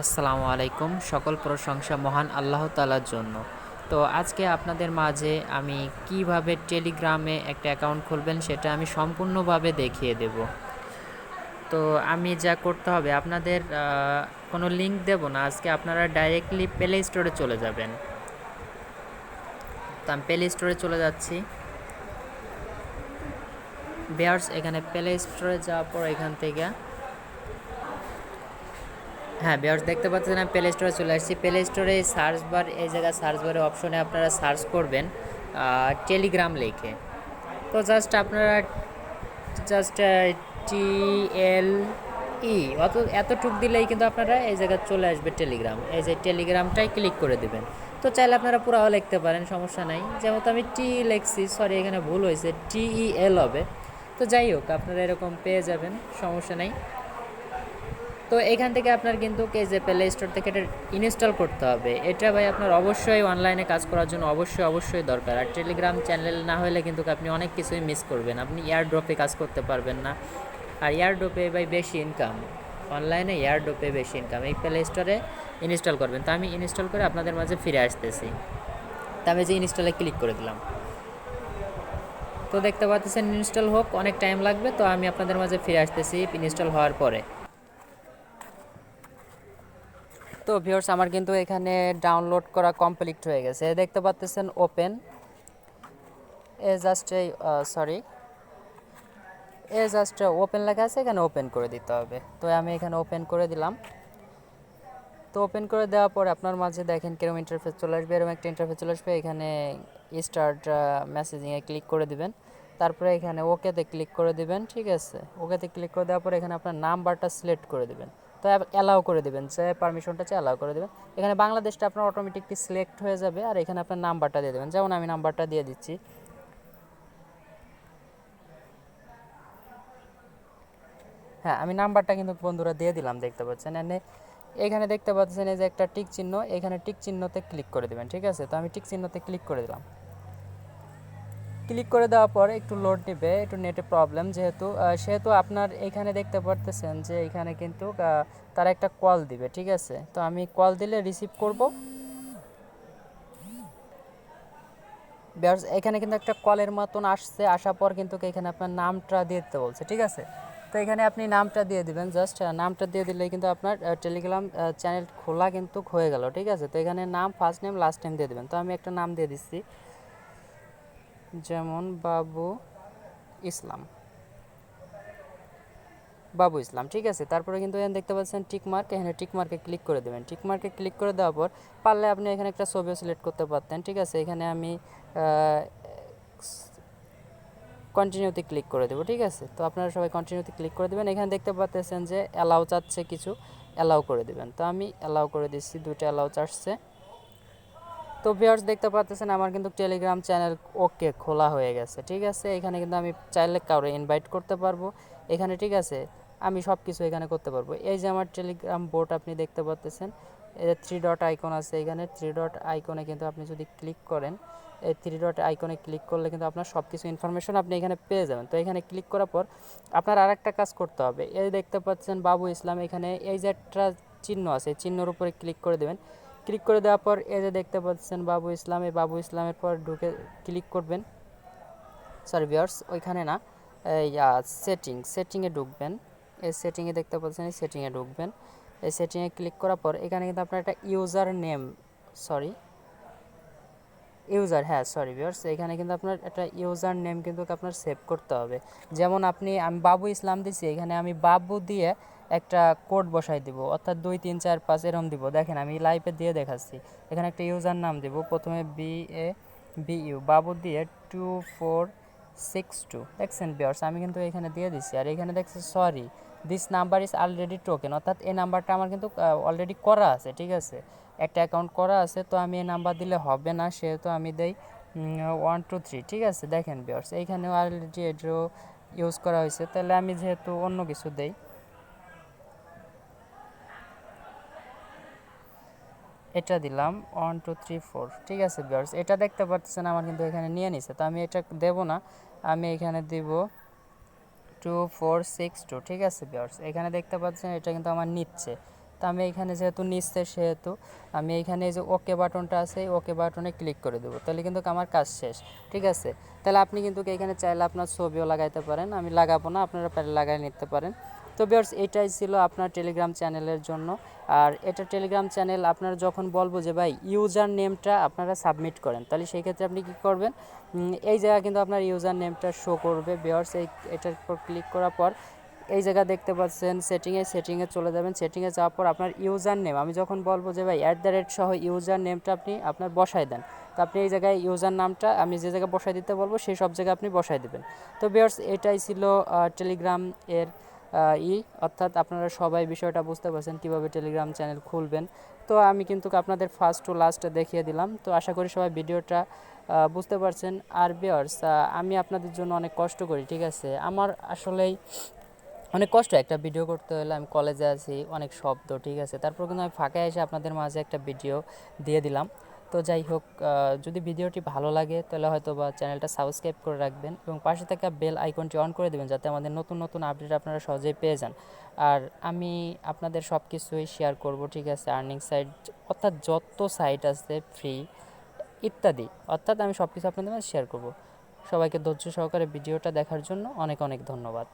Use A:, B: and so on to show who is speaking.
A: আসসালামু আলাইকুম। সকল প্রশংসা মহান আল্লাহ তাআলার জন্য। তো আজকে আপনাদের মাঝে আমি কিভাবে টেলিগ্রামে একটা অ্যাকাউন্ট খুলবেন সেটা আমি সম্পূর্ণভাবে দেখিয়ে দেব। তো আমি যা করতে হবে আপনাদের কোনো লিঙ্ক দেব না, আজকে আপনারা ডাইরেক্টলি প্লে স্টোরে চলে যাবেন। তো আমি প্লে স্টোরে চলে যাচ্ছি। ভিউয়ার্স, এখানে প্লে স্টোরে যাওয়ার পর এখান থেকে হ্যাঁ ভিউয়ার্স, দেখতে পাচ্ছেন আমি প্লে স্টোরে চলে আসছি। প্লে স্টোরে সার্চ বার, এই জায়গায় সার্চ বারের অপশনে আপনারা সার্চ করবেন টেলিগ্রাম লিখে। তো জাস্ট আপনারা জাস্ট TLE অত এতটুক দিলেই কিন্তু আপনারা এই জায়গায় চলে আসবে টেলিগ্রাম। এই যে টেলিগ্রামটাই ক্লিক করে দেবেন। তো চাইলে আপনারা পুরাও লিখতে পারেন, সমস্যা নাই। যেমন আমি টি লিখছি, সরি এখানে ভুল হয়েছে, TEL হবে। তো যাই হোক, আপনারা এরকম পেয়ে যাবেন, সমস্যা নাই। তো এখান থেকে আপনার কিন্তু এই যে প্লে স্টোর থেকে এটা ইনস্টল করতে হবে। এটা ভাই আপনার অবশ্যই অনলাইনে কাজ করার জন্য অবশ্যই দরকার। আর টেলিগ্রাম চ্যানেল না হলে কিন্তু আপনি অনেক কিছুই মিস করবেন। আপনি এয়ারড্রপে কাজ করতে পারবেন না। আর এয়ারড্রপে ভাই বেশি ইনকাম, অনলাইনে এয়ারড্রপে বেশি ইনকাম। এই প্লে স্টোরে ইনস্টল করবেন। তো আমি ইনস্টল করে আপনাদের মাঝে ফিরে আসতেছি। তো আমি যে ইনস্টলে ক্লিক করে দিলাম। তো দেখতে পাচ্ছেন ইনস্টল হোক, অনেক টাইম লাগবে। তো আমি আপনাদের মাঝে ফিরে আসতেছি ইনস্টল হওয়ার পরে। তো ভিউয়ার্স, আমার কিন্তু এখানে ডাউনলোড করা কমপ্লিট হয়ে গেছে। দেখতে পাচ্ছেন ওপেন এ জাস্ট এই সরি এ জাস্ট ওপেন লেখা আছে, এখানে ওপেন করে দিতে হবে। তো আমি এখানে ওপেন করে দিলাম। তো ওপেন করে দেওয়ার পর আপনার মাঝে দেখেন কিরকম ইন্টারফেস চলে আসবে। এরকম একটা ইন্টারফেস চলে আসবে। এখানে স্টার্ট মেসেজিংয়ে ক্লিক করে দিবেন। তারপরে এখানে ওকেতে ক্লিক করে দিবেন। ঠিক আছে, ওকেতে ক্লিক করে দেওয়ার পর এখানে আপনার নাম্বারটা সিলেক্ট করে দিবেন। তো অ্যালাউ করে দিবেন, যে পারমিশনটা আছে অ্যালাউ করে দিবেন। এখানে বাংলাদেশটা আপনার অটোমেটিকলি সিলেক্ট হয়ে যাবে। আর এখানে আপনার নাম্বারটা দিয়ে দেবেন, যেমন আমি নাম্বারটা দিয়ে দিচ্ছি। হ্যাঁ, আমি নাম্বারটা কিন্তু বন্ধুরা দিয়ে দিলাম, দেখতে পাচ্ছেন। এখানে দেখতে পাচ্ছেন এই যে একটা টিক চিহ্ন, এখানে টিক চিহ্নতে ক্লিক করে দেবেন। ঠিক আছে, তো আমি টিক চিহ্নতে ক্লিক করে দিলাম। ক্লিক করে দেওয়ার পর একটু লোড নেবে, একটু নেটে প্রবলেম, সেহেতু আপনার এখানে দেখতে পারতেছেন যে এখানে কিন্তু তারা একটা কল দিবে। ঠিক আছে, তো আমি কল দিলে রিসিভ করব। এখানে কিন্তু একটা কলের মতন আসছে, আসার পর কিন্তু এখানে আপনার নামটা দিয়ে দিতে বলছে। ঠিক আছে, তো এখানে আপনি নামটা দিয়ে দিবেন। জাস্ট নামটা দিয়ে দিলেই কিন্তু আপনার টেলিগ্রাম চ্যানেল খোলা কিন্তু হয়ে গেল। ঠিক আছে, তো এখানে নাম, ফার্স্ট নেম, লাস্ট নেম দিয়ে দেবেন। তো আমি একটা নাম দিয়ে দিচ্ছি, যেমন ইসলাম বাবু ইসলাম। ঠিক আছে, তারপরে কিন্তু এখানে দেখতে পাচ্ছেন টিক মার্ক, এখানে টিক মার্কে ক্লিক করে দেবেন। টিক মার্কে ক্লিক করে দেওয়ার পর পারলে আপনি এখানে একটা ছবিও সিলেক্ট করতে পারতেন। ঠিক আছে, এখানে আমি কন্টিনিউতে ক্লিক করে দেবো। ঠিক আছে, তো আপনারা সবাই কন্টিনিউতে ক্লিক করে দেবেন। এখানে দেখতে পাচ্ছেন যে অ্যালাউ চাচ্ছে, কিছু অ্যালাউ করে দেবেন। তো আমি অ্যালাউ করে দিচ্ছি, দুটো অ্যালাউ চাচ্ছে। তো ভিউয়ার্স, দেখতে পাচ্ছেন আমার কিন্তু টেলিগ্রাম চ্যানেল ওকে খোলা হয়ে গেছে। ঠিক আছে, এখানে কিন্তু আমি চাইলে কাউরে ইনভাইট করতে পারবো এখানে। ঠিক আছে, আমি সব কিছু এখানে করতে পারবো। এই যে আমার টেলিগ্রাম বোট আপনি দেখতে পাচ্ছেন, এই যে 3 ডট আইকন আছে, এখানে 3 ডট আইকনে কিন্তু আপনি যদি ক্লিক করেন, এই 3 ডট আইকনে ক্লিক করলে কিন্তু আপনার সব কিছু ইনফরমেশন আপনি এখানে পেয়ে যাবেন। তো এখানে ক্লিক করার পর আপনার আরেকটা কাজ করতে হবে। এই দেখতে পাচ্ছেন বাবু ইসলাম, এখানে এই যে একটা চিহ্ন আছে, চিহ্নর উপরে ক্লিক করে দেবেন। ক্লিক করে দেওয়ার পর এই যে দেখতে পাচ্ছেন বাবু ইসলাম, এই বাবু ইসলামের পর ঢুকে ক্লিক করবেন। সরি ভিউয়ার্স, ওইখানে না, সেটিংয়ে ঢুকবেন। এই সেটিংয়ে দেখতে পাচ্ছেন, এই সেটিংয়ে ঢুকবেন। এই সেটিংয়ে ক্লিক করার পর এখানে কিন্তু আপনার একটা ইউজার নেম, সরি ইউজার, হ্যাঁ সরি ভিউয়ার্স, এখানে কিন্তু আপনার একটা ইউজার নেম কিন্তু আপনার সেভ করতে হবে। যেমন আমি বাবু ইসলাম দিছি, এখানে আমি বাবু দিয়ে একটা কোড বসাই দিব, অর্থাৎ 2 3 4 5 এরম দিব। দেখেন আমি লাইভে দিয়ে দেখাচ্ছি। এখানে একটা ইউজার নাম দিব, প্রথমে BABU বাবু দিয়ে 2462। দেখছেন ভিউয়ার্স, আমি কিন্তু এখানে দিয়ে দিছি। আর এখানে দেখছেন sorry this number is already token, অর্থাৎ এই নাম্বারটা আমার কিন্তু অলরেডি করা আছে। ঠিক আছে, একটা অ্যাকাউন্ট করা আছে, তো আমি এই নাম্বার দিলে হবে না, সেহেতু আমি দেই 1 2 3। ঠিক আছে, দেখেন ভিউয়ার্স, এইখানেও অলরেডি এটাও ইউজ করা হয়েছে। তাহলে আমি যেহেতু অন্য কিছু দেই, এটা দিলাম 1 2 3 4। ঠিক আছে ভিউয়ার্স, এটা দেখতে পাচ্ছেন আমার কিন্তু এখানে নিয়ে নিছে। তো আমি এটা দেব না, আমি এখানে দিব 2462। ঠিক আছে ভিউয়ার্স, এখানে দেখতে পাচ্ছেন এটা কিন্তু আমার নিচ্ছে। তো আমি এখানে যেহেতু নিচ্ছে সেহেতু আমি এখানে এই যে ওকে বাটনটা আছে এই ওকে বাটনে ক্লিক করে দেবো, তাহলে কিন্তু আমার কাজ শেষ। ঠিক আছে, তাহলে আপনি কিন্তু এখানে চাইলে আপনার ছবিও লাগাইতে পারেন, আমি লাগাবো না, আপনারা পারে লাগাই নিতে পারেন। তো ভিউয়ার্স এটাই ছিল আপনার টেলিগ্রাম চ্যানেলের জন্য। আর এটা টেলিগ্রাম চ্যানেল আপনারা যখন বলবো যে ভাই ইউজার নেমটা আপনারা সাবমিট করেন, তাহলে সেই ক্ষেত্রে আপনি কী করবেন, এই জায়গায় কিন্তু আপনার ইউজার নেমটা শো করবে। ভিউয়ার্স এটার উপর ক্লিক করার পর এই জায়গা দেখতে পাচ্ছেন সেটিংয়ে চলে যাবেন। সেটিংয়ে যাওয়ার পর আপনার ইউজার নেম আমি যখন বলবো যে ভাই সহ ইউজার নেমটা আপনি আপনার বসায় দেন, তো আপনি এই জায়গায় ইউজার নামটা আমি যে জায়গায় বসায় দিতে বলবো সেই সব জায়গায় আপনি বসায় দেবেন। তো ভিউয়ার্স এটাই ছিল টেলিগ্রাম এর অর্থাৎ আপনারা সবাই বিষয়টা বুঝতে পারছেন কীভাবে টেলিগ্রাম চ্যানেল খুলবেন। তো আমি কিন্তু আপনাদের ফার্স্ট টু লাস্ট দেখিয়ে দিলাম। তো আশা করি সবাই ভিডিওটা বুঝতে পারছেন। আর ভিউয়ার্স আমি আপনাদের জন্য অনেক কষ্ট করি, ঠিক আছে, আমার আসলেই অনেক কষ্ট একটা ভিডিও করতে হলে, আমি কলেজে আছি, অনেক শব্দ, ঠিক আছে, তারপর কিন্তু আমি ফাঁকায় এসে আপনাদের মাঝে একটা ভিডিও দিয়ে দিলাম। তো যাই হোক, যদি ভিডিওটি ভালো লাগে তাহলে হয়তো বা চ্যানেলটা সাবস্ক্রাইব করে রাখবেন এবং পাশে থাকা বেল আইকনটি অন করে দেবেন যাতে আমাদের নতুন নতুন আপডেট আপনারা সহজেই পেয়ে যান। আর আমি আপনাদের সব কিছুই শেয়ার করব, ঠিক আছে, আর্নিং সাইট অর্থাৎ যত সাইট আছে ফ্রি ইত্যাদি, অর্থাৎ আমি সব কিছু আপনাদের মাঝে শেয়ার করব। সবাইকে ধৈর্য সহকারে ভিডিওটা দেখার জন্য অনেক অনেক ধন্যবাদ।